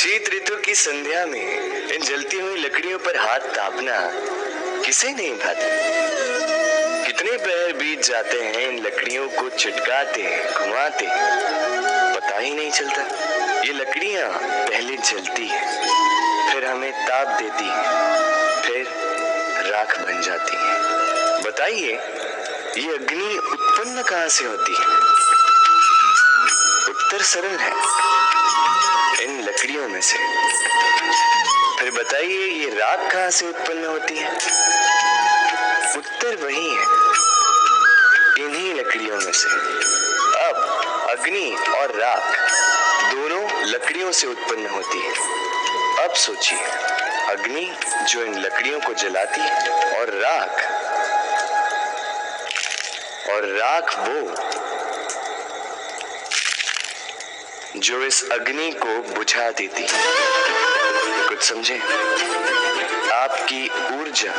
शीत ऋतु की संध्या में इन जलती हुई लकड़ियों पर हाथ तापना किसे नहीं भाता। कितने पहर बीत जाते हैं इन लकड़ियों को चिटकाते घुमाते, पता ही नहीं चलता। ये लकड़ियां पहले जलती हैं, फिर हमें ताप देती हैं, फिर राख बन जाती हैं। बताइए, ये अग्नि उत्पन्न कहां से होती है? उत्तर सरल है, इन लकड़ियों में से। फिर बताइए, ये राख कहां से उत्पन्न होती है? उत्तर वही है, इन्हीं लकड़ियों में से। अब अग्नि और राख दोनों लकड़ियों से उत्पन्न होती है। अब सोचिए, अग्नि जो इन लकड़ियों को जलाती है, और राख वो जो इस अग्नि को बुझा देती है। कुछ समझे? आपकी ऊर्जा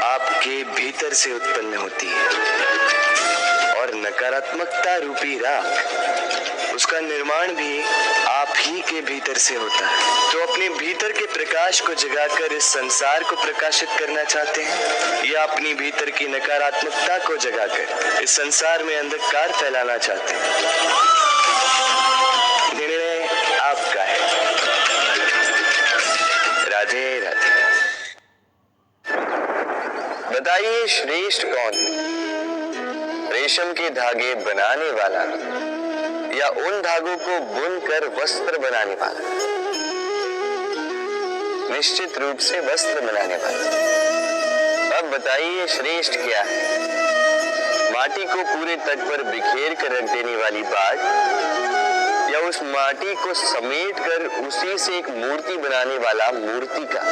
आपके भीतर से उत्पन्न होती है, और नकारात्मकता रूपी राख, उसका निर्माण भी आप ही के भीतर से होता है। तो अपने भीतर के प्रकाश को जगाकर इस संसार को प्रकाशित करना चाहते हैं, या अपनी भीतर की नकारात्मकता को जगाकर इस संसार में अंधकार फैलाना चाहते हैं? निर्णय आपका है। राधे राधे। बताइए, श्रेष्ठ कौन? रेशम के धागे बनाने वाला, या उन धागों को बुनकर वस्त्र बनाने वाला? निश्चित रूप से वस्त्र बनाने वाला। अब बताइए, श्रेष्ठ क्या है? माटी को पूरे तट पर बिखेर कर रख देने वाली बात, या उस माटी को समेट कर उसी से एक मूर्ति बनाने वाला मूर्तिकार?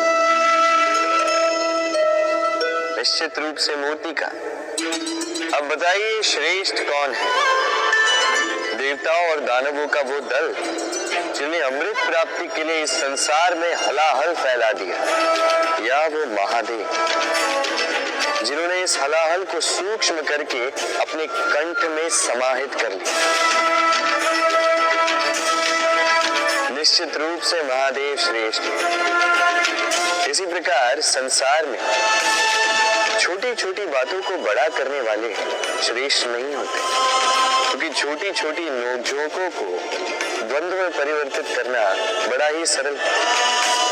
निश्चित रूप से मूर्तिकार। अब बताइए, श्रेष्ठ कौन है? देवताओं और दानवों का वो दल जिन्हें अमृत प्राप्ति के लिए इस संसार में हलाहल फैला दिया, या वो महादेव जिन्होंने इस हलाहल को सूक्ष्म करके अपने कंठ में समाहित कर लिया? निश्चित रूप से महादेव श्रेष्ठ। इसी प्रकार संसार में छोटी छोटी बातों को बड़ा करने वाले श्रेष्ठ नहीं होते, क्योंकि छोटी छोटी नोकझोंकों को द्वंद्व में परिवर्तित करना बड़ा ही सरल है।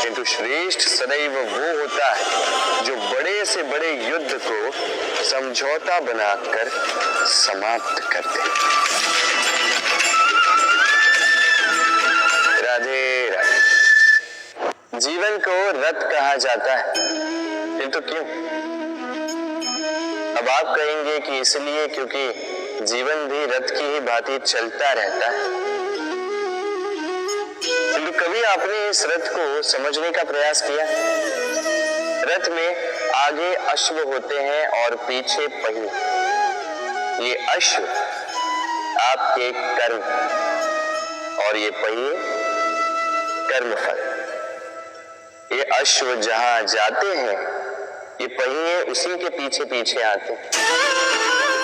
किंतु श्रेष्ठ सदैव वो होता है जो बड़े से बड़े युद्ध को समझौता बनाकर समाप्त कर दे। राधे राधे। जीवन को रथ कहा जाता है, किंतु क्यों? अब आप कहेंगे कि इसलिए क्योंकि जीवन भी रथ की ही भांति चलता रहता है। किंतु कभी आपने इस रथ को समझने का प्रयास किया? रथ में आगे अश्व होते हैं और पीछे पहिए। ये अश्व आपके कर्म, और ये पहिए कर्मफल। ये अश्व जहां जाते हैं, ये पहिए उसी के पीछे पीछे आते हैं।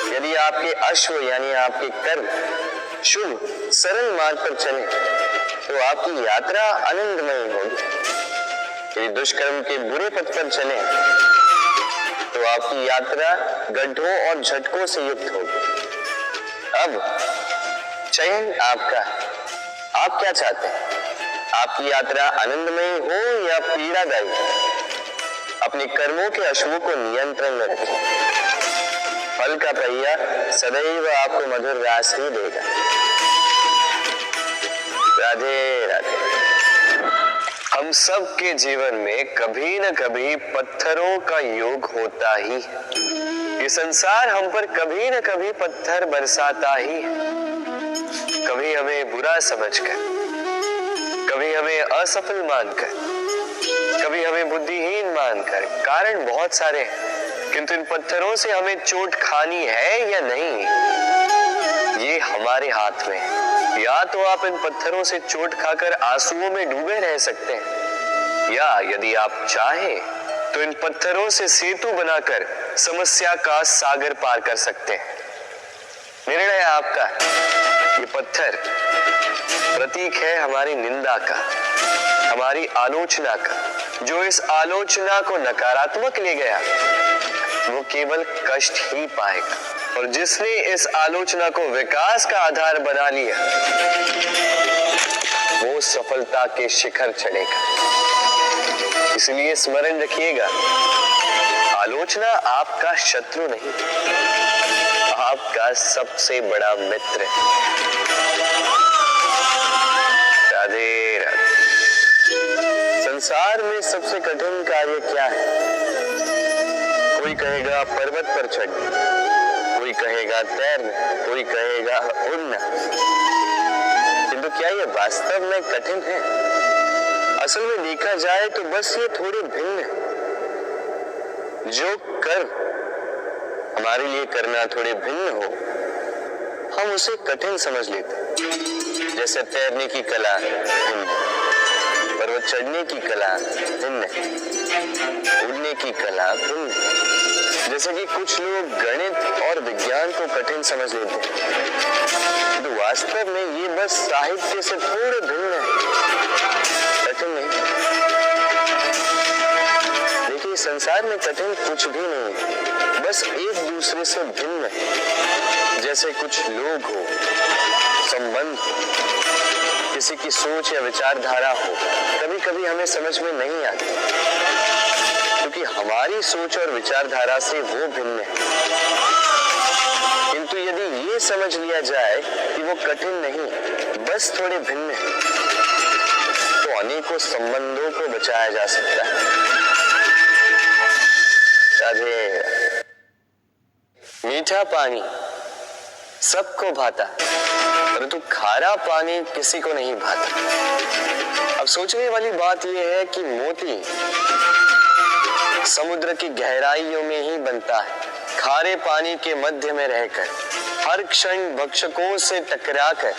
यदि आपके अश्व यानी आपके कर्म शुभ सरल मार्ग पर चले, तो आपकी यात्रा आनंदमय होगी। यदि दुष्कर्म के बुरे पथ पर चले, तो आपकी यात्रा गड्ढों और झटकों से युक्त होगी। अब चयन आपका। आप क्या चाहते हैं? आपकी यात्रा आनंदमय हो या पीड़ादायी? अपने कर्मों के अश्वों को नियंत्रण में रखें। फल का पहिया सदैव आपको मधुर रास ही देगा। राधे राधे। हम सब के जीवन में कभी न कभी पत्थरों का योग होता ही है। ये संसार हम पर कभी न कभी पत्थर बरसाता ही है। कभी हमें बुरा समझकर, कभी हमें असफल मानकर, कभी हमें बुद्धिहीन मानकर। कारण बहुत सारे हैं, किंतु इन पत्थरों से हमें चोट खानी है या नहीं, ये हमारे हाथ में है। या तो आप इन पत्थरों से चोट खाकर आंसुओं में डूबे रह सकते हैं, या यदि आप चाहें तो इन पत्थरों से सेतु बनाकर समस्या का सागर पार कर सकते हैं। निर्णय आपका है। ये पत्थर प्रतीक है हमारी निंदा का, हमारी आलोचना का। जो इस आलोचना को नकारात्मक ले गया वो केवल कष्ट ही पाएगा, और जिसने इस आलोचना को विकास का आधार बना लिया वो सफलता के शिखर चढ़ेगा। इसलिए स्मरण रखिएगा, आलोचना आपका शत्रु नहीं, आपका सबसे बड़ा मित्र है। राधे राधे। संसार में सबसे कठिन कार्य क्या है? कोई कहेगा पर्वत पर चढ़ना, कोई कहेगा तैरना, कोई कहेगा उड़ना। किंतु क्या ये वास्तव में कठिन है? असल में देखा जाए तो बस ये थोड़े भिन्न है। जो कर्म हमारे लिए करना थोड़े भिन्न हो, हम उसे कठिन समझ लेते हैं। जैसे तैरने की कला भिन्न है, पर्वत चढ़ने की कला भिन्न है, उड़ने की कला भिन्न है। जैसे कि कुछ लोग गणित और विज्ञान को कठिन समझ लेते हैं, तो वास्तव में ये बस साहित्य से थोड़े भिन्न है, कठिन नहीं। देखिए, संसार में कठिन कुछ भी नहीं है, बस एक दूसरे से भिन्न है। जैसे कुछ लोग हो, संबंध, किसी की सोच या विचारधारा हो, कभी कभी हमें समझ में नहीं आती, क्योंकि हमारी सोच और विचारधारा से वो भिन्न है। किंतु यदि ये समझ लिया जाए कि वो कठिन नहीं, बस थोड़े भिन्न है, तो अनेकों संबंधों को बचाया जा सकता है। राधे। मीठा पानी सबको भाता, परंतु खारा पानी किसी को नहीं भाता। अब सोचने वाली बात यह है कि मोती समुद्र की गहराइयों में ही बनता है, खारे पानी के मध्य में रहकर, हर क्षण भक्षकों से टकराकर,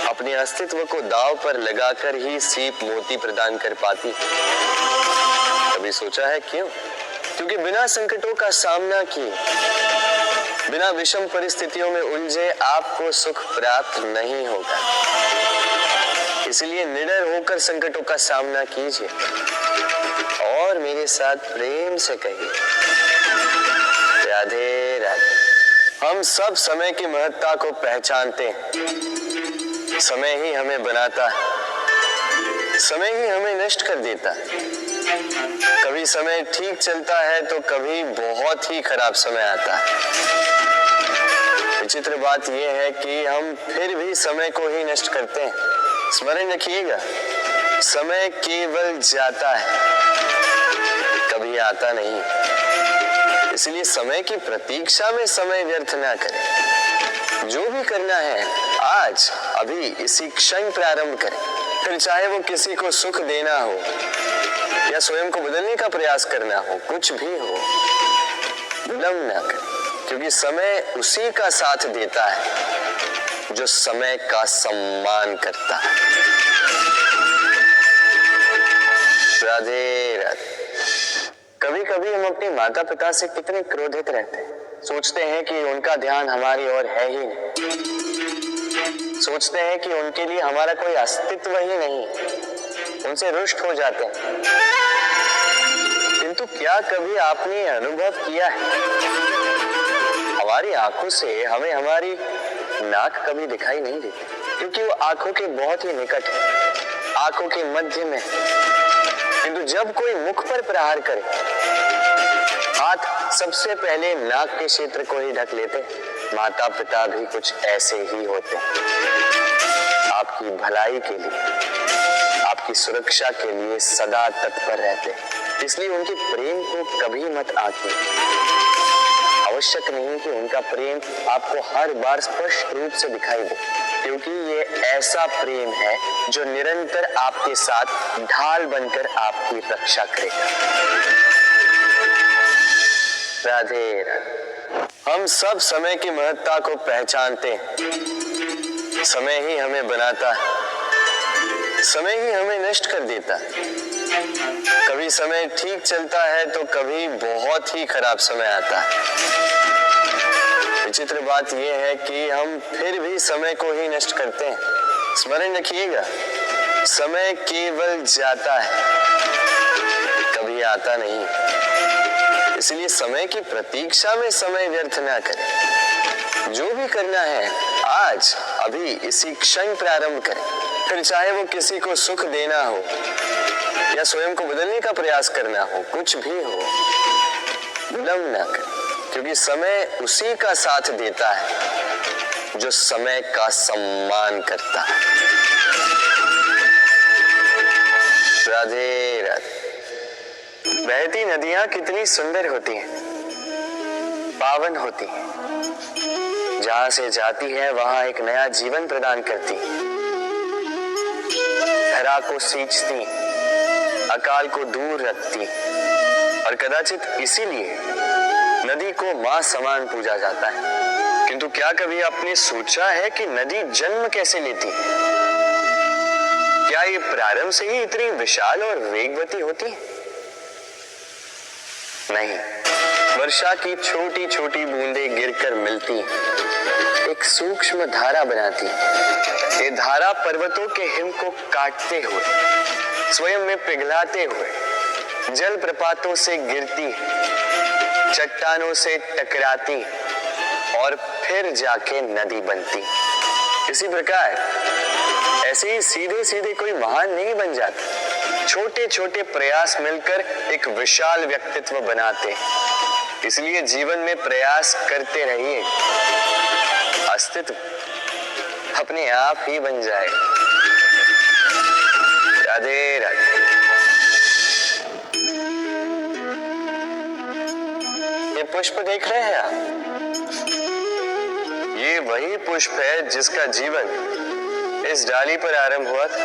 अपने अस्तित्व को दांव पर लगाकर ही सीप मोती प्रदान कर पाती। कभी सोचा है क्यों? क्योंकि बिना संकटों का सामना किए, बिना विषम परिस्थितियों में उलझे आपको सुख प्राप्त नहीं होगा। इसलिए निडर होकर संकटों का सामना कीजिए और मेरे साथ प्रेम से कहिए, राधे राधे। हम सब समय की महत्ता को पहचानते हैं। समय ही हमें बनाता है, समय ही हमें नष्ट कर देता है। कभी समय ठीक चलता है तो कभी बहुत ही खराब समय आता है। विचित्र बात यह है कि हम फिर भी समय को ही नष्ट करते हैं। स्मरण रखिएगा, समय केवल जाता है, कभी आता नहीं। इसलिए समय की प्रतीक्षा में समय व्यर्थ ना करें। जो भी करना है आज अभी इसी क्षण प्रारंभ करें, फिर चाहे वो किसी को सुख देना हो या स्वयं को बदलने का प्रयास करना हो, कुछ भी हो, विलंब ना करें, क्योंकि समय उसी का साथ देता है जो समय का सम्मान करता है। राधे राधे। कभी कभी हम अपने माता पिता से कितने क्रोधित रहते हैं, सोचते हैं कि उनका ध्यान हमारी ओर है ही नहीं, सोचते हैं कि उनके लिए हमारा कोई अस्तित्व ही नहीं, उनसे रुष्ट हो जाते हैं। किंतु क्या कभी आपने अनुभव किया है, हमारी आंखों से हमें हमारी नाक कभी दिखाई नहीं देती, क्योंकि वो आंखों के बहुत ही निकट है, आंखों के मध्य में। किंतु जब कोई मुख पर प्रहार करे, हाथ सबसे पहले नाक के क्षेत्र को ही ढक लेते। माता पिता भी कुछ ऐसे ही होते हैं, आपकी भलाई के लिए, आपकी सुरक्षा के लिए सदा तत्पर रहते हैं। इसलिए उनके प्रेम को कभी मत आंकिए। आवश्यक नहीं कि उनका प्रेम आपको हर बार स्पष्ट रूप से दिखाई दे, क्योंकि ये ऐसा प्रेम है जो निरंतर आपके साथ ढाल बनकर आपकी रक्षा करेगा। राधे राधे। हम सब समय की महत्ता को पहचानते हैं। समय ही हमें बनाता है, समय ही हमें नष्ट कर देता है। कभी समय ठीक चलता है तो कभी बहुत ही खराब समय आता है। विचित्र बात यह है कि हम फिर भी समय को ही नष्ट करते हैं। स्मरण रखिएगा, समय केवल जाता है, कभी आता नहीं। इसलिए समय की प्रतीक्षा में समय व्यर्थ ना करें। जो भी करना है आज अभी इसी क्षण प्रारंभ करें, फिर चाहे वो किसी को सुख देना हो या स्वयं को बदलने का प्रयास करना हो, कुछ भी हो, विलंब ना करें, क्योंकि समय उसी का साथ देता है जो समय का सम्मान करता है। राधे राधे। बहती नदियां कितनी सुंदर होती हैं, पावन होती हैं। जहां से जाती है वहां एक नया जीवन प्रदान करती है, धरा को सींचती, अकाल को दूर रखती, और कदाचित इसीलिए नदी को मां समान पूजा जाता है। किंतु क्या कभी आपने सोचा है कि नदी जन्म कैसे लेती है? क्या ये प्रारंभ से ही इतनी विशाल और वेगवती होती है? नहीं, वर्षा की छोटी छोटी बूंदें गिरकर मिलती एक सूक्ष्म धारा बनाती है। ये धारा पर्वतों के हिम को काटते हुए, स्वयं में पिघलाते हुए, जल प्रपातों से गिरती, चट्टानों से टकराती और फिर जाके नदी बनती। इसी प्रकार ऐसे ही सीधे सीधे कोई महान नहीं बन जाता। छोटे छोटे प्रयास मिलकर एक विशाल व्यक्तित्व बनाते। इसलिए जीवन में प्रयास करते रहिए, अस्तित्व अपने आप ही बन जाएगा। राधे राधे। ये पुष्प देख रहे हैं आप? ये वही पुष्प है जिसका जीवन इस डाली पर आरंभ हुआ था।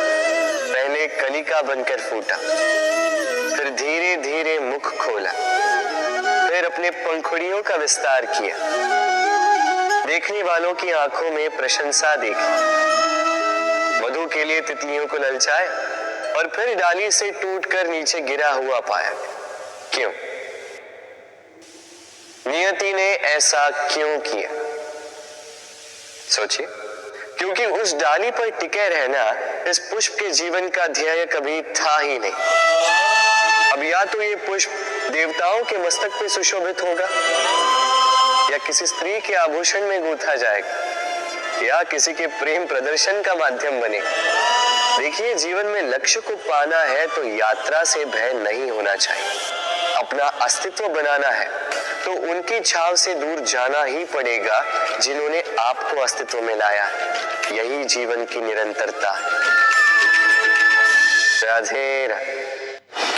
पहले कलिका बनकर फूटा, फिर धीरे धीरे मुख खोला, फिर अपने पंखुड़ियों का विस्तार किया, देखने वालों की आंखों में प्रशंसा देखी, मधु के लिए तितलियों को ललचाए और फिर डाली से टूटकर नीचे गिरा हुआ पाया। क्यों? नियति ने ऐसा क्यों किया? सोचिए। क्योंकि उस डाली पर टिके रहना इस पुष्प के जीवन का ध्येय कभी था ही नहीं। अब या तो ये पुष्प देवताओं के मस्तक पे सुशोभित होगा, या किसी स्त्री के आभूषण में गूंथा जाएगा, या किसी के प्रेम प्रदर्शन का माध्यम बनेगा। देखिए, जीवन में लक्ष्य को पाना है तो यात्रा से भय नहीं होना चाहिए। अपना अस्तित्व बनाना है तो उनकी छाव से दूर जाना ही पड़ेगा जिन्होंने आपको अस्तित्व में लाया है। यही जीवन की निरंतरता है। राधे राधे।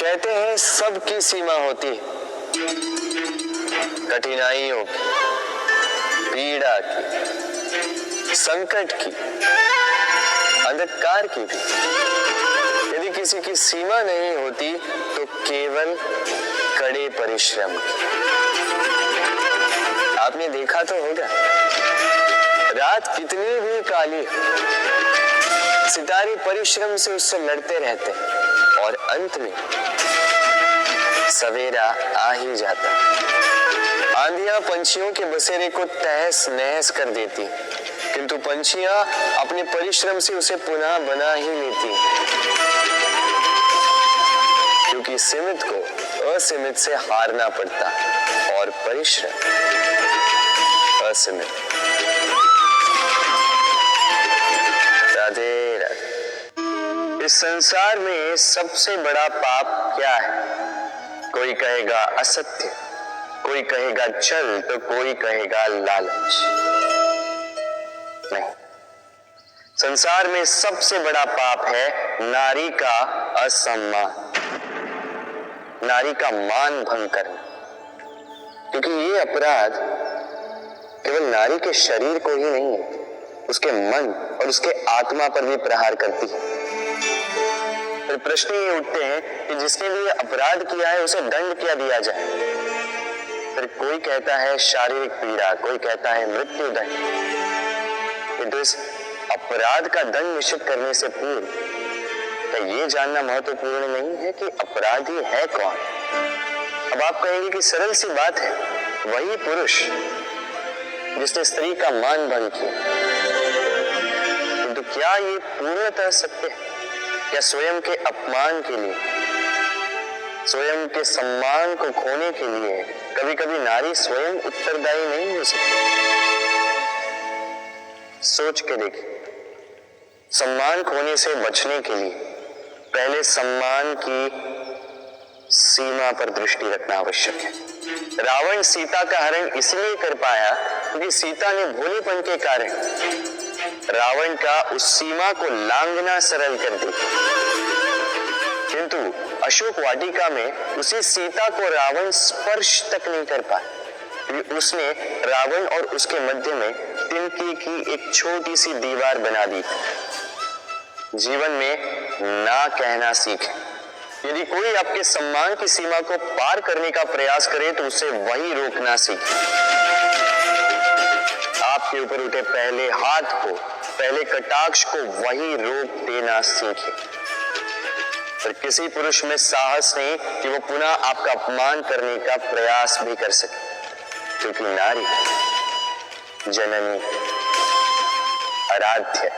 कहते हैं सबकी सीमा होती है, कठिनाइयों की, पीड़ा की, संकट की, अंधकार की भी। यदि किसी की सीमा नहीं होती तो केवल कड़े परिश्रम की। आपने देखा तो होगा, रात कितनी भी काली, सितारे परिश्रम से उससे लड़ते रहते और अंत में सवेरा आ ही जाता। आंधियां पंछियों के बसेरे को तहस नहस कर देती, किंतु पंछियां अपने परिश्रम से उसे पुनः बना ही लेती, क्योंकि सीमित को असीमित से हारना पड़ता और परिश्रम असीमित। राधे राधे। इस संसार में सबसे बड़ा पाप क्या है? कोई कहेगा असत्य, कोई कहेगा छल, तो कोई कहेगा लालच। नहीं, संसार में सबसे बड़ा पाप है नारी का असम्मान, नारी का मान भंग करना। क्योंकि ये अपराध केवल नारी के शरीर को ही नहीं, उसके मन और उसके आत्मा पर भी प्रहार करती है। फिर प्रश्न ये उठते हैं कि जिसने भी अपराध किया है उसे दंड क्या दिया जाए? फिर कोई कहता है शारीरिक पीड़ा, कोई कहता है मृत्यु दंड। तो इस अपराध का दंड निश्चित करने से पूर्व क्या ये जानना महत्वपूर्ण नहीं है कि अपराधी है कौन? अब आप कहेंगे कि सरल सी बात है, वही पुरुष जिसने स्त्री का मान भंग किया। किंतु क्या ये पूर्णतः सत्य है? क्या स्वयं के अपमान के लिए, स्वयं के सम्मान को खोने के लिए कभी कभी नारी स्वयं उत्तरदायी नहीं हो सकती? सोच के देखिए, सम्मान खोने से बचने के लिए पहले सम्मान की सीमा पर दृष्टि रखना आवश्यक है। रावण सीता का हरण इसलिए कर पाया क्योंकि सीता ने भोलेपन के कारण रावण का उस सीमा को लांघना सरल कर दी। किंतु अशोक वाटिका में उसी सीता को रावण स्पर्श तक नहीं कर पाया क्योंकि उसने रावण और उसके मध्य में तिनके की एक छोटी सी दीवार बना दी। जीवन में ना कहना सीखें। यदि कोई आपके सम्मान की सीमा को पार करने का प्रयास करे तो उसे वही रोकना सीखें। आपके ऊपर उठे पहले हाथ को, पहले कटाक्ष को वही रोक देना सीखें। पर किसी पुरुष में साहस नहीं कि वो पुनः आपका अपमान करने का प्रयास भी कर सके, क्योंकि नारी जननी आराध्य,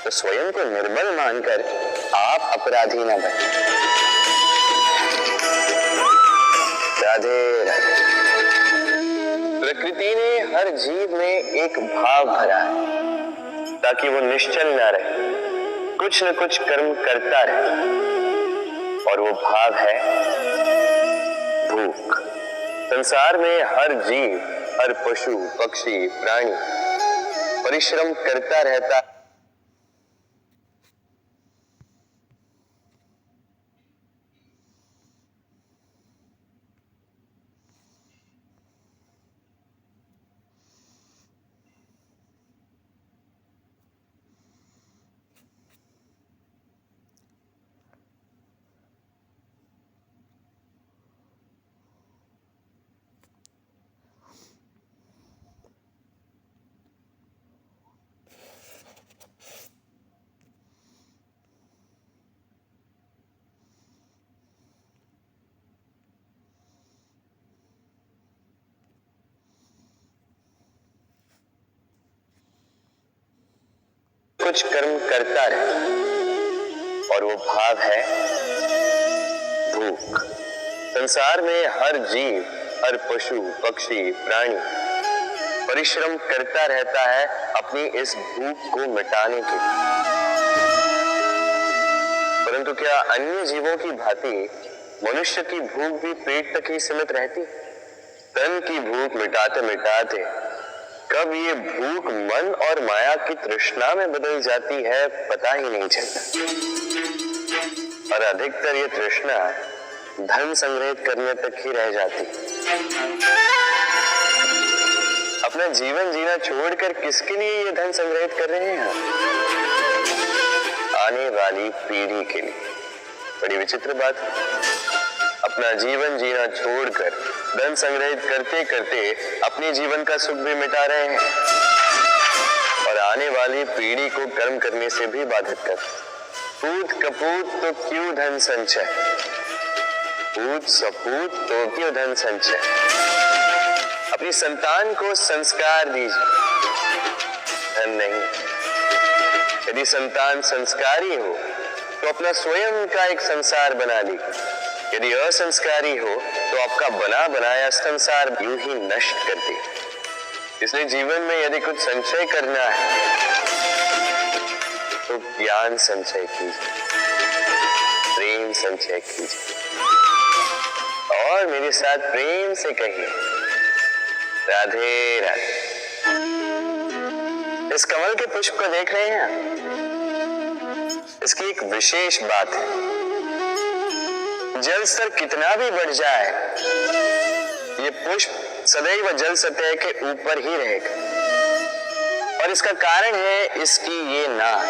तो स्वयं को निर्बल मानकर आप अपराधी न बने। राधे राधे। प्रकृति ने हर जीव में एक भाव भरा है ताकि वो निश्चल न रहे, कुछ न कुछ कर्म करता रहे, और वो भाव है भूख। संसार में हर जीव, हर पशु पक्षी प्राणी परिश्रम करता रहता है। कुछ कर्म करता रहे, और वो भाव है भूख। संसार में हर जीव, हर पशु पक्षी प्राणी परिश्रम करता रहता है अपनी इस भूख को मिटाने के लिए। परंतु क्या अन्य जीवों की भांति मनुष्य की भूख भी पेट तक ही सीमित रहती? तन की भूख मिटाते मिटाते कब ये भूख मन और माया की तृष्णा में बदल जाती है पता ही नहीं चलता। और अधिकतर ये तृष्णा धन संग्रहित करने तक ही रह जाती। अपना जीवन जीना छोड़कर किसके लिए ये धन संग्रहित कर रहे हैं? आने वाली पीढ़ी के लिए। बड़ी विचित्र बात है। अपना जीवन जीना छोड़कर धन संग्रहित करते करते अपने जीवन का सुख भी मिटा रहे हैं, और आने वाली पीढ़ी को कर्म करने से भी बाधित कर। पूत कपूत तो क्यों धन संचय, पूत सपूत तो क्यों धन संचय। अपनी संतान को संस्कार दीजिए, धन नहीं। यदि संतान संस्कारी हो तो अपना स्वयं का एक संसार बना लीजिए। यदि असंस्कारी हो तो आपका बना बनाया संसार यूं ही नष्ट कर दे। इसलिए जीवन में यदि कुछ संचय करना है तो ज्ञान संचय कीजिए, प्रेम संचय कीजिए, और मेरे साथ प्रेम से कहिए राधे राधे। इस कमल के पुष्प को देख रहे हैं? इसकी एक विशेष बात है, जल स्तर कितना भी बढ़ जाए ये पुष्प सदैव जल सतह के ऊपर ही रहेगा, और इसका कारण है इसकी ये नाल।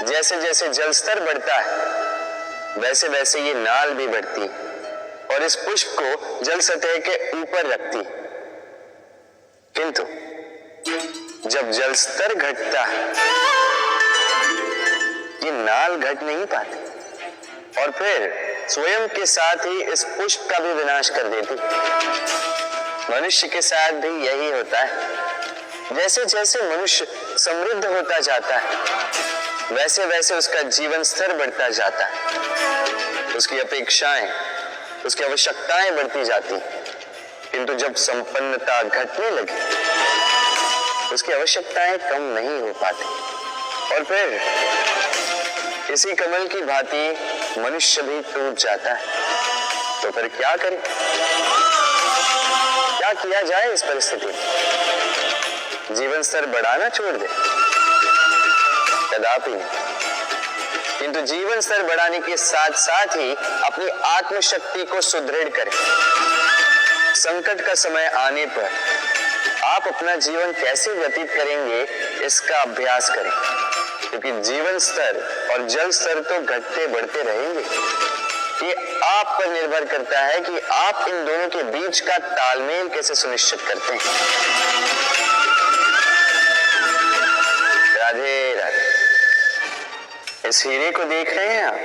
जैसे जैसे जल स्तर बढ़ता है वैसे वैसे ये नाल भी बढ़ती है और इस पुष्प को जल सतह के ऊपर रखती है। किंतु जब जल स्तर घटता है ये नाल घट नहीं पाती और फिर स्वयं के साथ ही इस पुष्प का भी विनाश कर देती। मनुष्य के साथ भी यही होता है। जैसे जैसे मनुष्य समृद्ध होता जाता है, वैसे वैसे उसका जीवन स्तर बढ़ता जाता है, उसकी अपेक्षाएं, उसकी आवश्यकताएं बढ़ती जाती। किंतु जब संपन्नता घटने लगी, उसकी आवश्यकताएं कम नहीं हो पाती और फिर इसी कमल की भांति मनुष्य भी टूट जाता है। तो फिर क्या करें? क्या किया जाए इस परिस्थिति में? जीवन स्तर बढ़ाना छोड़ दे? कदापि नहीं। किंतु जीवन स्तर बढ़ाने के साथ साथ ही अपनी आत्मशक्ति को सुदृढ़ करें। संकट का समय आने पर आप अपना जीवन कैसे व्यतीत करेंगे, इसका अभ्यास करें, क्योंकि जीवन स्तर और जल स्तर तो घटते बढ़ते रहेंगे। ये आप पर निर्भर करता है कि आप इन दोनों के बीच का तालमेल कैसे सुनिश्चित करते हैं। राधे राधे। इस हीरे को देख रहे हैं आप?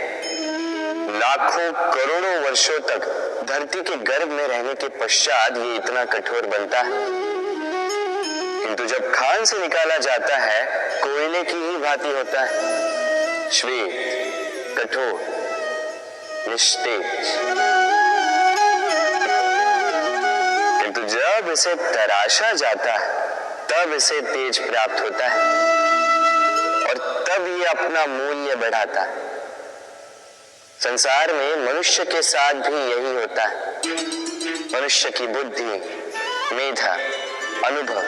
लाखों करोड़ों वर्षों तक धरती के गर्भ में रहने के पश्चात ये इतना कठोर बनता है, किंतु जब खान से निकाला जाता है कोयले की ही भांति होता है, श्वेत, कठोर, निस्तेज। किंतु जब इसे तराशा जाता है तब इसे तेज प्राप्त होता है और तब ये अपना मूल्य बढ़ाता है। संसार में मनुष्य के साथ भी यही होता है। मनुष्य की बुद्धि, मेधा, अनुभव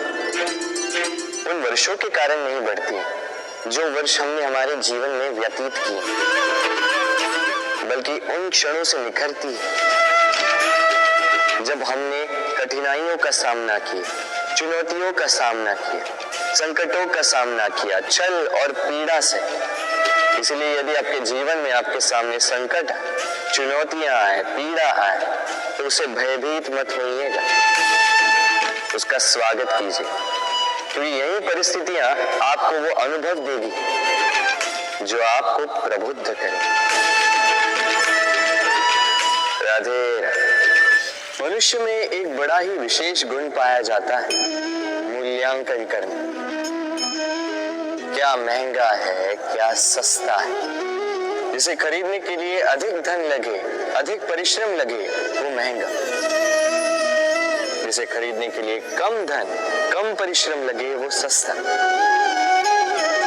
उन वर्षों के कारण नहीं बढ़ती जो वर्ष हमने हमारे जीवन में व्यतीत किए, बल्कि उन क्षणों से निखरती है जब हमने कठिनाइयों का सामना किया, चुनौतियों का सामना किया, संकटों का सामना किया, छल और पीड़ा से। इसलिए यदि आपके जीवन में आपके सामने संकट, चुनौतियां आए, पीड़ा आए, तो उसे भयभीत मत होइएगा, उसका स्वागत कीजिए, क्योंकि यही परिस्थितियां आपको वो अनुभव देगी जो आपको प्रबुद्ध करे। राधे राधे। मनुष्य में एक बड़ा ही विशेष गुण पाया जाता है, मूल्यांकन करना। क्या महंगा है, क्या सस्ता है। जिसे खरीदने के लिए अधिक धन लगे, अधिक परिश्रम लगे, वो महंगा। जिसे खरीदने के लिए कम धन, कम परिश्रम लगे, वो सस्ता।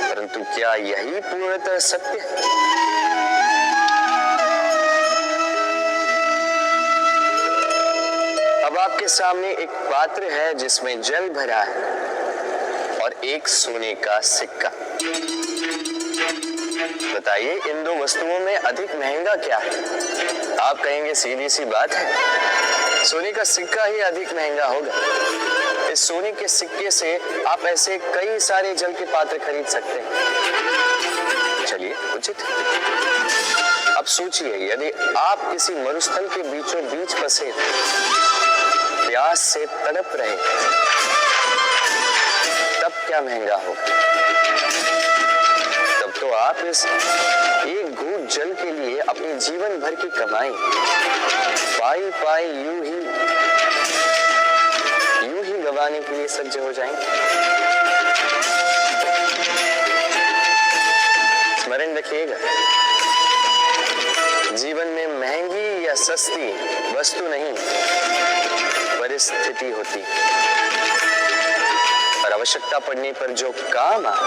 परंतु क्या यही पूर्णतः सत्य है? अब आपके सामने एक पात्र है जिसमें जल भरा है और एक सोने का सिक्का। बताइए, इन दो वस्तुओं में अधिक महंगा क्या है? आप कहेंगे सीधी सी बात है, सोने का सिक्का ही अधिक महंगा होगा। इस सोने के सिक्के से आप ऐसे कई सारे जल के पात्र खरीद सकते हैं। चलिए, उचित। अब सोचिए, यदि आप किसी मरुस्थल के बीचों बीच फंसे, प्यास से तड़प रहे, तब क्या महंगा होगा? तब तो आप इस एक घूंट जल के लिए अपने जीवन भर की कमाई पाई पाई यूं ही गंवाने के लिए सज्ज हो जाएंगे। स्मरण रखिएगा, जीवन में महंगी या सस्ती वस्तु नहीं, परिस्थिति होती और आवश्यकता पड़ने पर जो काम आए,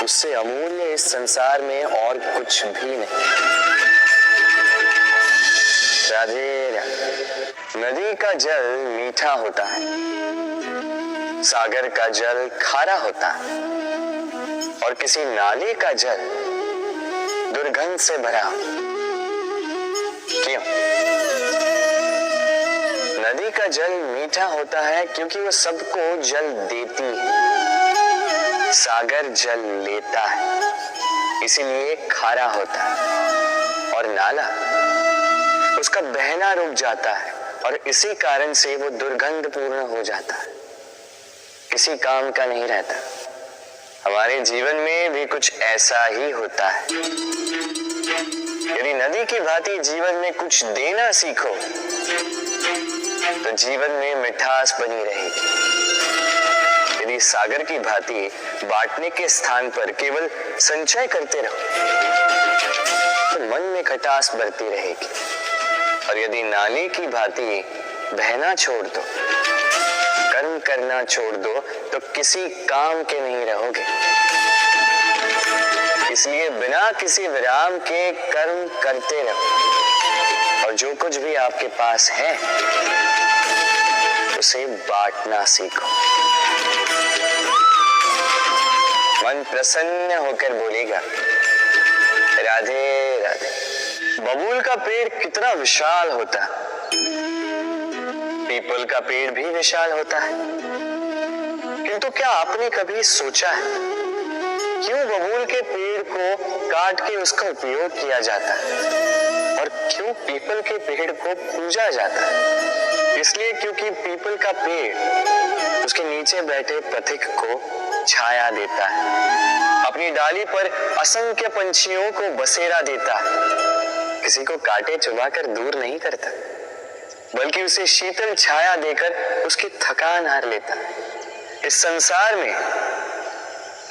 उससे अमूल्य इस संसार में और कुछ भी नहीं। राधे राधे। नदी का जल मीठा होता है, सागर का जल खारा होता है और किसी नाले का जल दुर्गंध से भरा। क्यों? नदी का जल मीठा होता है क्योंकि वो सबको जल देती है। सागर जल लेता है, इसीलिए खारा होता है। और नाला, उसका बहना रुक जाता है और इसी कारण से वो दुर्गंध पूर्ण हो जाता है, किसी काम का नहीं रहता। हमारे जीवन में भी कुछ ऐसा ही होता है। यदि नदी की भांति जीवन में कुछ देना सीखो तो जीवन में मिठास बनी रहेगी। यदि सागर की भांति बांटने के स्थान पर केवल संचय करते रहो तो मन में खटास बढ़ती रहेगी। और यदि नाले की भांति बहना छोड़ दो, कर्म करना छोड़ दो तो किसी काम के नहीं रहोगे। इसलिए बिना किसी विराम के कर्म करते रहो और जो कुछ भी आपके पास है उसे बांटना सीखो। मन प्रसन्न होकर बोलेगा, राधे राधे। बबूल का पेड़ कितना विशाल होता है, पीपल का पेड़ भी विशाल होता है, किंतु क्या आपने कभी सोचा है क्यों बबूल के पेड़ को काट के उसका उपयोग किया जाता है और क्यों पीपल के पेड़ को पूजा जाता है? इसलिए क्योंकि पीपल का पेड़ उसके नीचे बैठे पथिक को छाया देता है, अपनी डाली पर असंख्य पंछियों को बसेरा देता है, किसी को काटे चुबाकर दूर नहीं करता बल्कि उसे शीतल छाया देकर उसकी थकान हार लेता है। इस संसार में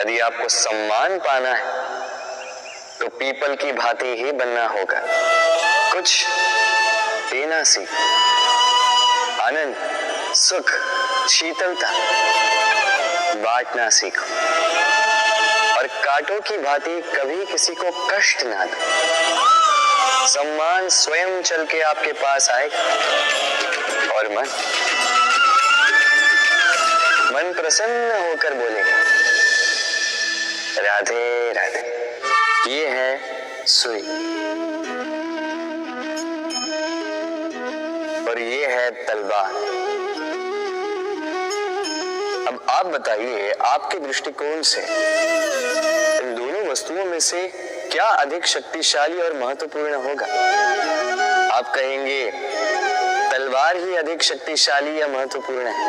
यदि आपको सम्मान पाना है तो पीपल की भांति ही बनना होगा। कुछ देना सीखो, आनंद, सुख, शीतलता बांटना सीखो और कांटों की भांति कभी किसी को कष्ट ना दो। सम्मान स्वयं चल के आपके पास आएगा और मन प्रसन्न होकर बोलेगा, राधे राधे। ये है सुई और ये है तलवार। अब आप बताइए, आपके दृष्टिकोण से इन दोनों वस्तुओं में से क्या अधिक शक्तिशाली और महत्वपूर्ण होगा? आप कहेंगे तलवार ही अधिक शक्तिशाली या महत्वपूर्ण है।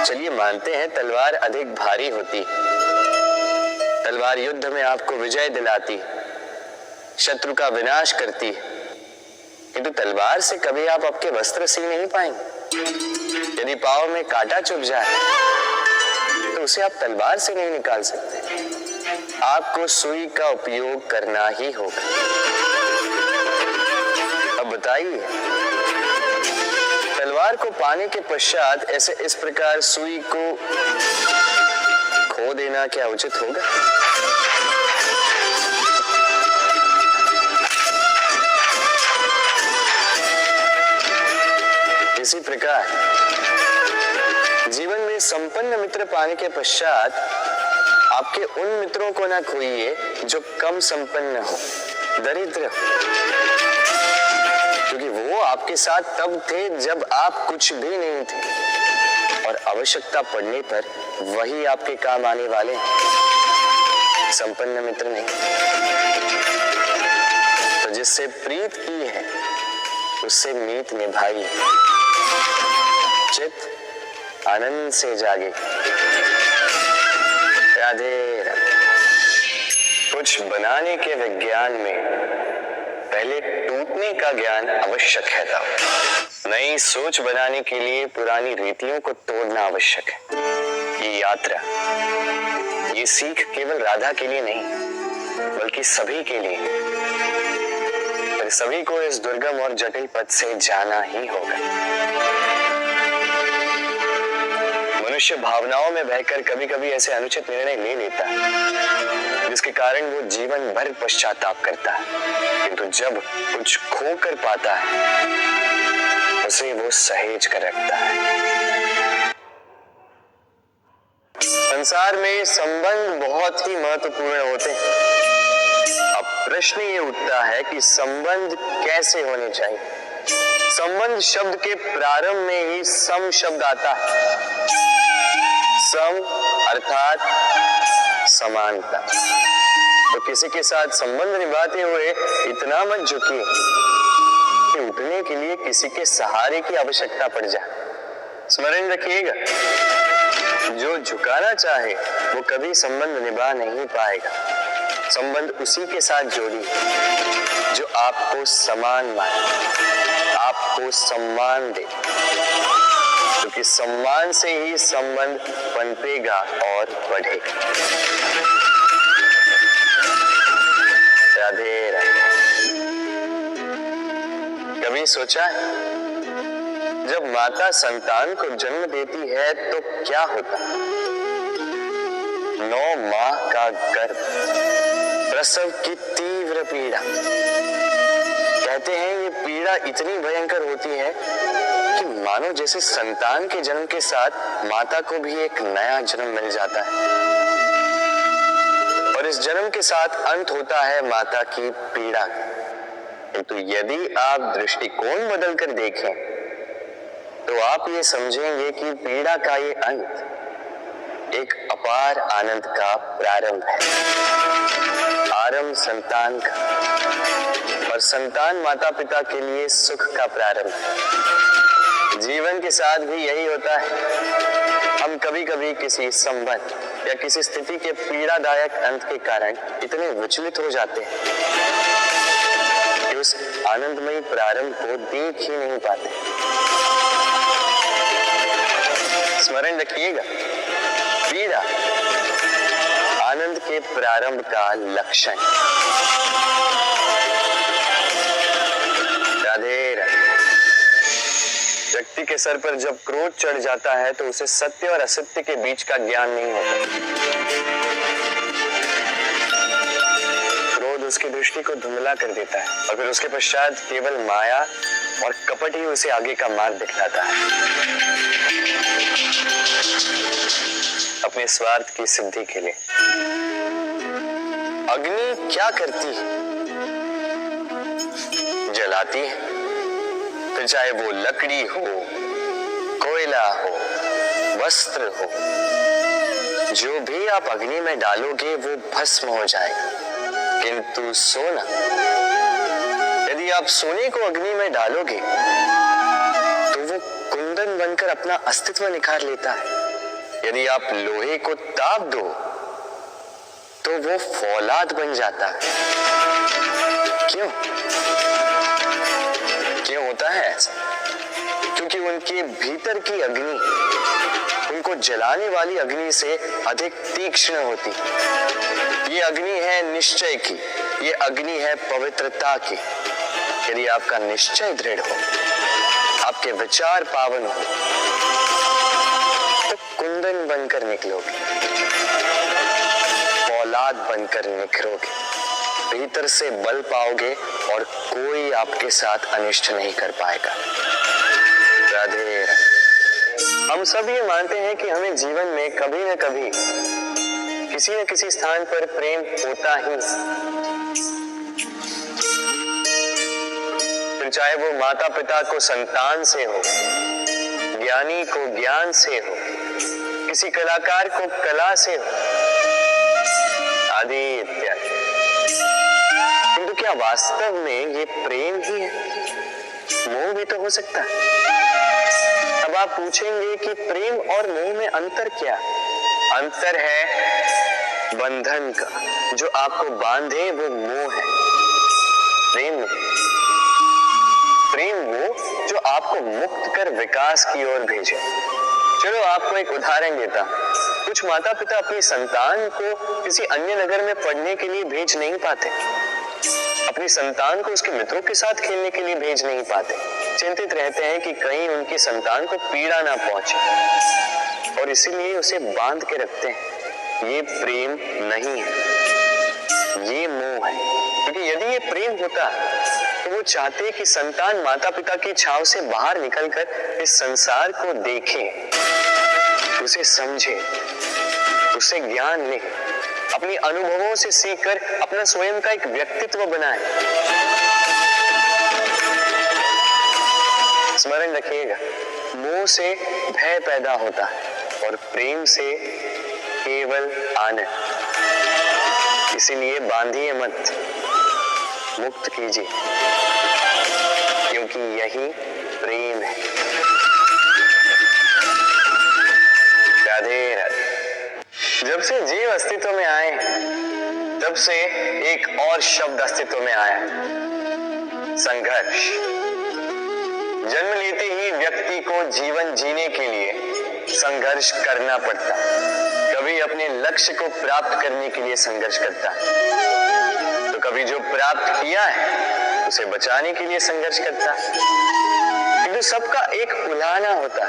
चलिए मानते हैं तलवार अधिक भारी होती, तलवार युद्ध में आपको विजय दिलाती, शत्रु का विनाश करती, किंतु तलवार से कभी आप आपके वस्त्र सी नहीं पाएंगे। यदि पांव में कांटा चुभ जाए तो उसे आप तलवार से नहीं निकाल सकते, आपको सुई का उपयोग करना ही होगा। अब बताइए, तलवार को पाने के पश्चात ऐसे इस प्रकार सुई को खो देना क्या उचित होगा? इसी प्रकार जीवन में संपन्न मित्र पाने के पश्चात आपके उन मित्रों को ना खोइए जो कम संपन्न हो, दरिद्र हो, क्योंकि वो आपके साथ तब थे जब आप कुछ भी नहीं थे और आवश्यकता पड़ने पर वही आपके काम आने वाले हैं, संपन्न मित्र नहीं। तो जिससे प्रीत की है उससे मीत निभाई, चित आनंद से जागे। राधे राधे। कुछ बनाने के विज्ञान में पहले टूटने का ज्ञान आवश्यक है था। नई सोच बनाने के लिए पुरानी रीतियों को तोड़ना आवश्यक है। ये यात्रा, ये सीख केवल राधा के लिए नहीं बल्कि सभी के लिए, और सभी को इस दुर्गम और जटिल पथ से जाना ही होगा। मनुष्य भावनाओं में बहकर कभी कभी ऐसे अनुचित निर्णय ले लेता है जिसके कारण वो जीवन भर पश्चाताप करता है, किंतु जब कुछ खो कर पाता है उसे वो सहेज कर रखता है। संसार में संबंध बहुत ही महत्वपूर्ण होते हैं। अब प्रश्न ये उठता है कि संबंध कैसे होने चाहिए। संबंध शब्द के प्रारंभ में ही सम शब्द आता है। सम अर्थात समानता। तो किसी के साथ संबंध निभाते हुए इतना मत झुकिए कि उठने के लिए किसी के सहारे की आवश्यकता पड़ जाए। स्मरण रखिएगा, जो झुकाना चाहे वो कभी संबंध निभा नहीं पाएगा। संबंध उसी के साथ जोड़िए जो आपको समान माने, आपको सम्मान दे, क्योंकि सम्मान से ही संबंध पनपेगा और बढ़ेगा। राधे राधे। कभी सोचा है जब माता संतान को जन्म देती है तो क्या होता है? 9 माह का गर्भ, प्रसव की तीव्र पीड़ा। कहते हैं ये पीड़ा इतनी भयंकर होती है कि मानो जैसे संतान के जन्म के साथ माता को भी एक नया जन्म मिल जाता है, और इस जन्म के साथ अंत होता है माता की पीड़ा। किंतु यदि आप दृष्टिकोण बदलकर देखें तो आप ये समझेंगे कि पीड़ा का ये अंत एक अपार आनंद का प्रारंभ है। आरंभ संतान का, और संतान माता पिता के लिए सुख का प्रारंभ है। जीवन के साथ भी यही होता है। हम कभी कभी किसी संबंध या किसी स्थिति के पीड़ादायक अंत के कारण इतने विचलित हो जाते हैं कि उस आनंदमयी प्रारंभ को देख ही नहीं पाते। स्मरण रखिएगा, पीड़ा आनंद के प्रारंभ का लक्षण। राधे राधे। व्यक्ति के सर पर जब क्रोध चढ़ जाता है तो उसे सत्य और असत्य के बीच का ज्ञान नहीं होता। क्रोध उसकी दृष्टि को धुंधला कर देता है और फिर उसके पश्चात केवल माया और कपट ही उसे आगे का मार्ग दिखलाता है, अपने स्वार्थ की सिद्धि के लिए। अग्नि क्या करती है? जलाती है, फिर चाहे वो लकड़ी हो, कोयला हो, वस्त्र हो, जो भी आप अग्नि में डालोगे वो भस्म हो जाएगा। किंतु सोना, यदि आप सोने को अग्नि में डालोगे तो वो कुंदन बनकर अपना अस्तित्व निखार लेता है। यदि आप लोहे को ताप दो तो वो फौलाद बन जाता है। क्यों होता है ऐसा? क्योंकि उनके भीतर की अग्नि उनको जलाने वाली अग्नि से अधिक तीक्ष्ण होती। ये अग्नि है निश्चय की, ये अग्नि है पवित्रता की। यदि आपका निश्चय दृढ़ हो, आपके विचार पावन हो, तो कुंदन बनकर निकलोगे, फौलाद बनकर निखरोगे, भीतर से बल पाओगे और कोई आपके साथ अनिष्ट नहीं कर पाएगा। राधे। हम सब ये मानते हैं कि हमें जीवन में कभी न कभी किसी न किसी स्थान पर प्रेम होता ही, फिर चाहे वो माता पिता को संतान से हो, ज्ञानी को ज्ञान से हो, किसी कलाकार को कला से हो, आदि इत्यादि। किंतु क्या वास्तव में ये प्रेम ही है? मोह भी तो हो सकता है। अब आप पूछेंगे कि प्रेम और मोह में अंतर क्या? अंतर है बंधन का, जो आपको बांधे वो मोह है। प्रेम वो जो आपको मुक्त कर विकास की ओर भेजे। चलो आपको एक उदाहरण देता हूं। कुछ माता पिता अपनी संतान को किसी अन्य नगर में पढ़ने के लिए भेज नहीं पाते, अपनी संतान को उसके मित्रों के साथ खेलने के लिए भेज नहीं पाते। चिंतित रहते हैं कि कहीं उनकी संतान को पीड़ा ना पहुंचे, और इसीलिए उसे बांध के रखते हैं। ये प्रेम नहीं है, ये मोह है। क्योंकि यदि ये प्रेम होता तो वो चाहते कि संतान माता पिता की छाव से बाहर निकलकर इस संसार को देखे, उसे समझे, उसे ज्ञान ले, अपनी अनुभवों से सीखकर अपना स्वयं का एक व्यक्तित्व बनाए। स्मरण रखिएगा, मोह से भय पैदा होता है और प्रेम से केवल आनंद। इसीलिए बांधिए मत, मुक्त कीजिए, क्योंकि यही प्रेम है। राधे राधे। जब से जीव अस्तित्व में आए तब से एक और शब्द अस्तित्व में आया, संघर्ष। जन्म लेते ही व्यक्ति को जीवन जीने के लिए संघर्ष करना पड़ता। कभी अपने लक्ष्य को प्राप्त करने के लिए संघर्ष करता, तो कभी जो प्राप्त किया है उसे बचाने के लिए संघर्ष करता। किंतु सबका एक उलाहना होता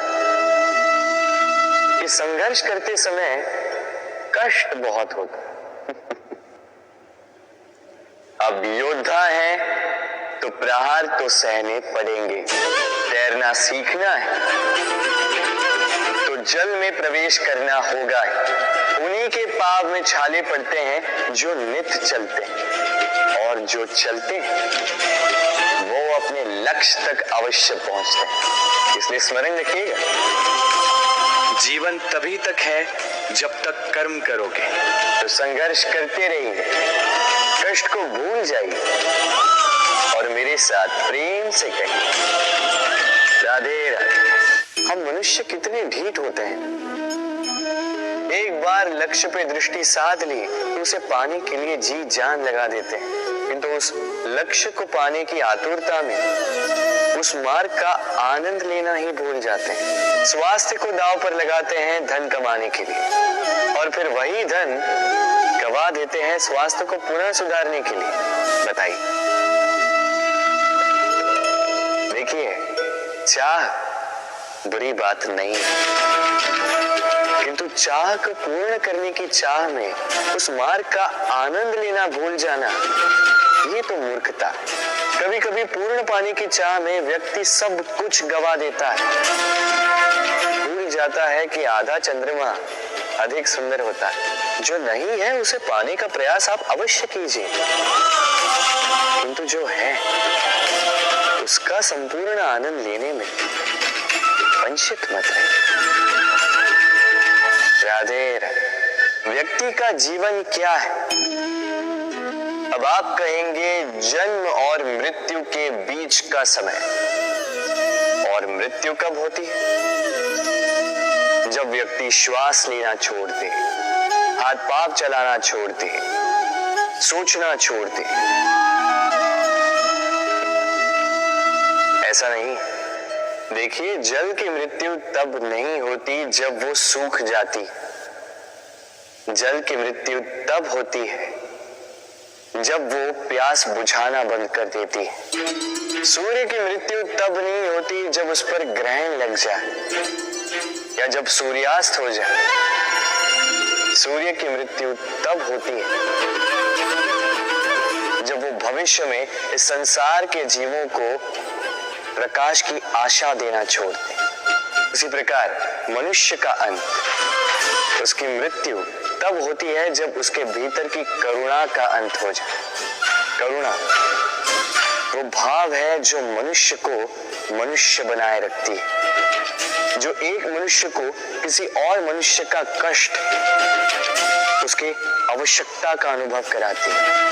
कि संघर्ष करते समय कष्ट बहुत होता। अब योद्धा है तो प्रहार तो सहने पड़ेंगे। तैरना सीखना है तो जल में प्रवेश करना होगा। उन्हीं के पाव में छाले पड़ते हैं जो नित चलते हैं, और जो चलते हैं वो अपने लक्ष्य तक अवश्य पहुंचते हैं। इसलिए स्मरण रखिएगा, जीवन तभी तक है जब तक कर्म करोगे। तो संघर्ष करते रहिए, कष्ट को भूल जाइए और मेरे साथ प्रेम से कहिए, राधे राधे। हम मनुष्य कितने ढीठ होते हैं। एक बार लक्ष्य पे दृष्टि साध ली तो उसे पाने के लिए जी जान लगा देते हैं, किंतु उस लक्ष्य को पाने की आतुरता में उस मार्ग का आनंद लेना ही भूल जाते हैं। स्वास्थ्य को दांव पर लगाते हैं धन कमाने के लिए, और फिर वही धन गवा देते हैं स्वास्थ्य को पुनः सुधारने के लिए। बताइए। देखिए, चाह बुरी बात नहीं है, किंतु चाह को पूर्ण करने की चाह में उस मार्ग का आनंद लेना भूल जाना, ये तो मूर्खता। कभी कभी पूर्ण पाने की चाह में व्यक्ति सब कुछ गवा देता है, भूल जाता है कि आधा चंद्रमा अधिक सुंदर होता है। जो नहीं है उसे पाने का प्रयास आप अवश्य कीजिए, किंतु जो है उसका संपूर्ण आनंद लेने में वंचित मत रहिए। राधे राधे। व्यक्ति का जीवन क्या है? अब आप कहेंगे जन्म और मृत्यु के बीच का समय। और मृत्यु कब होती है? जब व्यक्ति श्वास लेना छोड़ दे, हाथ पांव चलाना छोड़ दे, सोचना छोड़ दे। ऐसा नहीं। देखिए, जल की मृत्यु तब नहीं होती जब वो सूख जाती। जल की मृत्यु तब होती है जब वो प्यास बुझाना बंद कर देती है। सूर्य की मृत्यु तब नहीं होती जब उस पर ग्रहण लग जाए या जब सूर्यास्त हो जाए। सूर्य की मृत्यु तब होती है जब वो भविष्य में इस संसार के जीवों को प्रकाश की आशा देना छोड़ते। इसी प्रकार मनुष्य का अंत, उसकी मृत्यु तब होती है जब उसके भीतर की करुणा का अंत हो जाए। करुणा वो भाव है जो मनुष्य को मनुष्य बनाए रखती है, जो एक मनुष्य को किसी और मनुष्य का कष्ट, उसकी आवश्यकता का अनुभव कराती है,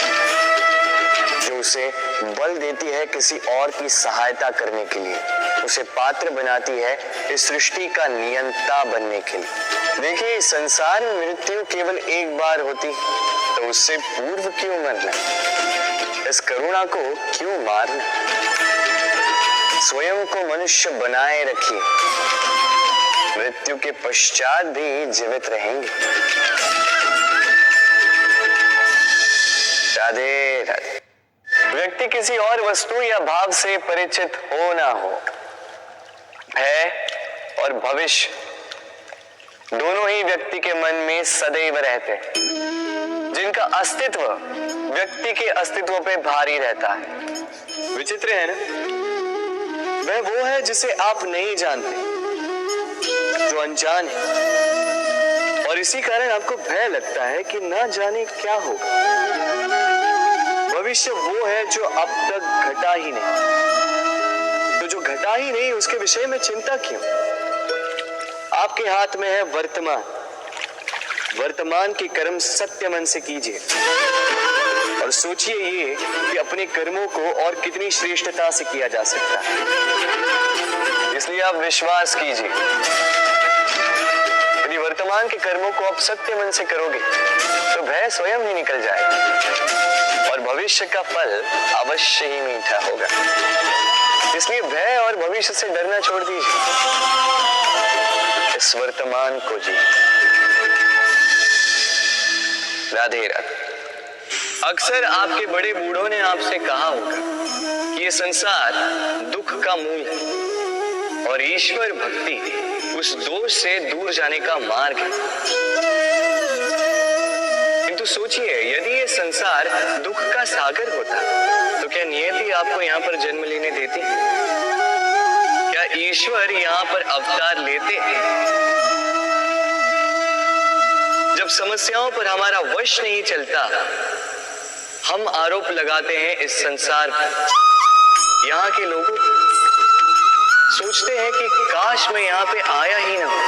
जो उसे बल देती है किसी और की सहायता करने के लिए, उसे पात्र बनाती है इस सृष्टि का नियंता बनने के लिए। देखिए, संसार में मृत्यु केवल एक बार होती, तो उससे पूर्व क्यों मरना? इस करुणा को क्यों मारना? स्वयं को मनुष्य बनाए रखिए, मृत्यु के पश्चात भी जीवित रहेंगे। राधे राधे। व्यक्ति किसी और वस्तु या भाव से परिचित हो ना हो, भय और भविष्य दोनों ही व्यक्ति के मन में सदैव रहते हैं, जिनका अस्तित्व व्यक्ति के अस्तित्व पे भारी रहता है। विचित्र है ना? वह वो है जिसे आप नहीं जानते, जो अनजान है, और इसी कारण आपको भय लगता है कि ना जाने क्या होगा। भविष्य वो है जो अब तक घटा ही नहीं, तो जो घटा ही नहीं उसके विषय में चिंता क्यों? आपके हाथ में है वर्तमान। वर्तमान के कर्म सत्य मन से कीजिए और सोचिए ये कि अपने कर्मों को और कितनी श्रेष्ठता से किया जा सकता है। इसलिए आप विश्वास कीजिए, यदि वर्तमान के कर्मों को आप सत्य मन से करोगे तो भय स्वयं ही निकल जाएगा और भविष्य का फल अवश्य ही मीठा होगा। इसलिए भय और भविष्य से डरना छोड़ दीजिए, इस वर्तमान को जी। राधे राधे। अक्सर आपके बड़े बूढ़ों ने आपसे कहा होगा कि ये संसार दुख का मूल है और ईश्वर भक्ति उस दोष से दूर जाने का मार्ग है। किंतु सोचिए, यदि ये संसार दुख का सागर होता तो क्या नियति आपको यहाँ पर जन्म लेने देती? क्या ईश्वर यहाँ पर अवतार लेते? जब समस्याओं पर हमारा वश नहीं चलता, हम आरोप लगाते हैं इस संसार पर। यहाँ के लोगों सोचते हैं कि काश मैं यहाँ पे आया ही ना हो।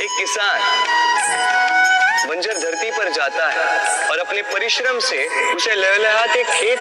एक किसान बंजर धरती पर जाता है और अपने परिश्रम से उसे लहलहाते खेत